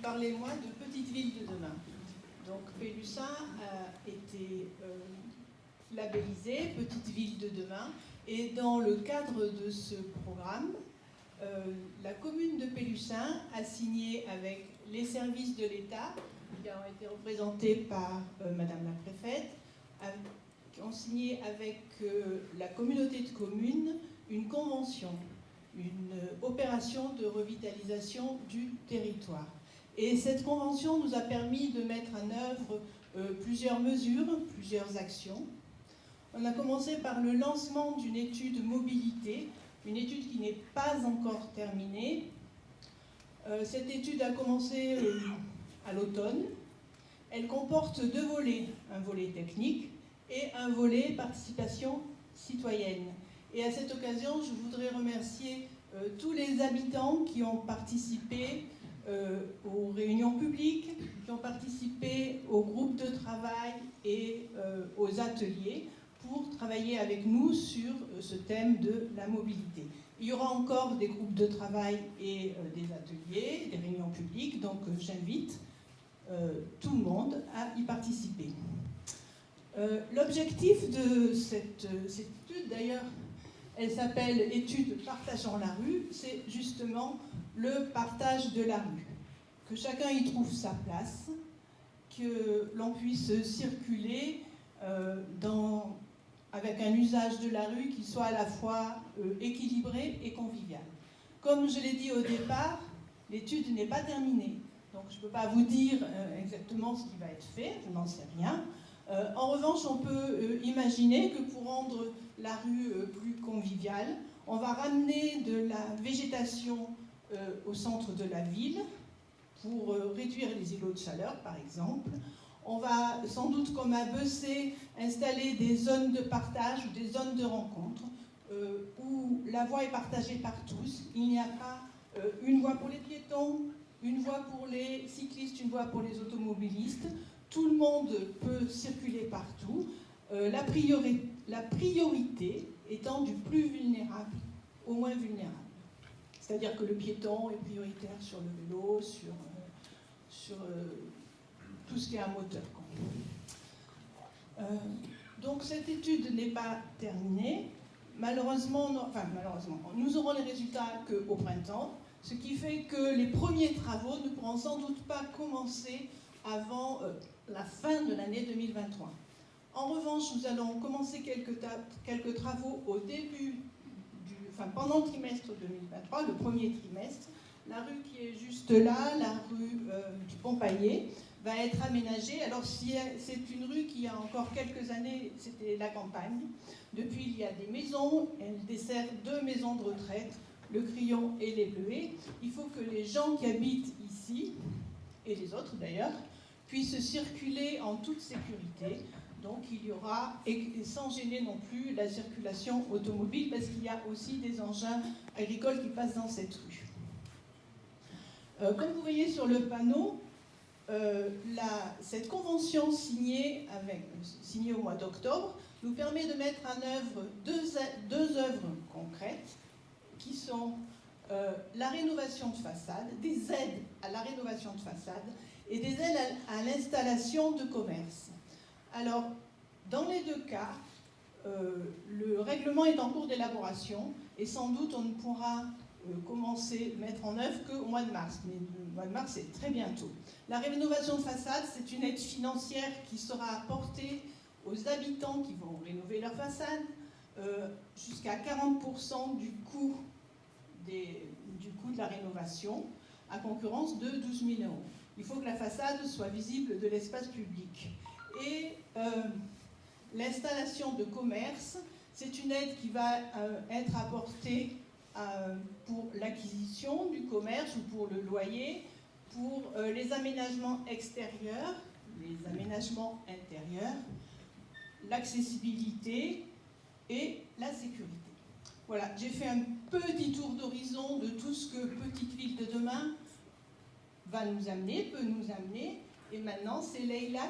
parler, moi, de Petite Ville de demain. Donc, Pélussin a été labellisée Petite Ville de demain. Et dans le cadre de ce programme, la commune de Pélussin a signé avec les services de l'État, qui ont été représentés par Madame la Préfète, qui ont signé avec la communauté de communes une convention, une opération de revitalisation du territoire. Et cette convention nous a permis de mettre en œuvre plusieurs mesures, plusieurs actions. On a commencé par le lancement d'une étude mobilité, une étude qui n'est pas encore terminée. Cette étude a commencé à l'automne. Elle comporte deux volets, un volet technique et un volet participation citoyenne. Et à cette occasion, je voudrais remercier tous les habitants qui ont participé aux réunions publiques, qui ont participé aux groupes de travail et aux ateliers pour travailler avec nous sur ce thème de la mobilité. Il y aura encore des groupes de travail et des ateliers, des réunions publiques, donc j'invite tout le monde à y participer. L'objectif de cette étude, d'ailleurs, elle s'appelle « Étude partageant la rue », c'est justement le partage de la rue. Que chacun y trouve sa place, que l'on puisse circuler avec un usage de la rue qui soit à la fois équilibré et convivial. Comme je l'ai dit au départ, l'étude n'est pas terminée. Donc je ne peux pas vous dire exactement ce qui va être fait, je n'en sais rien. En revanche, on peut imaginer que pour rendre la rue plus conviviale, on va ramener de la végétation au centre de la ville pour réduire les îlots de chaleur, par exemple. On va sans doute, comme à Bessay, installer des zones de partage ou des zones de rencontre où la voie est partagée par tous. Il n'y a pas une voie pour les piétons, une voie pour les cyclistes, une voie pour les automobilistes. Tout le monde peut circuler partout. La priorité étant du plus vulnérable au moins vulnérable. C'est-à-dire que le piéton est prioritaire sur le vélo, sur tout ce qui est un moteur. Donc cette étude n'est pas terminée. Malheureusement, nous aurons les résultats qu'au printemps, ce qui fait que les premiers travaux ne pourront sans doute pas commencer avant la fin de l'année 2023. En revanche, nous allons commencer quelques travaux au début, pendant le trimestre 2023, le premier trimestre. La rue qui est juste là, la rue du Pont-Paillet, va être aménagée. Alors c'est une rue qui, il y a encore quelques années, c'était la campagne. Depuis, il y a des maisons, elle dessert 2 maisons de retraite, le Crillon et les Bleuets. Il faut que les gens qui habitent ici, et les autres d'ailleurs, puissent circuler en toute sécurité. Donc il y aura, et sans gêner non plus, la circulation automobile, parce qu'il y a aussi des engins agricoles qui passent dans cette rue. Comme vous voyez sur le panneau, cette convention signée au mois d'octobre nous permet de mettre en œuvre deux œuvres concrètes qui sont la rénovation de façade, des aides à la rénovation de façade et des aides à l'installation de commerce. Alors, dans les deux cas, le règlement est en cours d'élaboration et sans doute on ne pourra commencer à mettre en œuvre qu'au mois de mars. Mais le mois de mars, c'est très bientôt. La rénovation de façade, c'est une aide financière qui sera apportée aux habitants qui vont rénover leur façade, jusqu'à 40% du coût de la rénovation, à concurrence de 12 000 €. Il faut que la façade soit visible de l'espace public. Et l'installation de commerce, c'est une aide qui va être apportée pour l'acquisition du commerce ou pour le loyer, pour les aménagements extérieurs, les aménagements intérieurs, l'accessibilité et la sécurité. Voilà, j'ai fait un petit tour d'horizon de tout ce que Petite Ville de demain va nous amener, peut nous amener. Et maintenant, c'est Leïla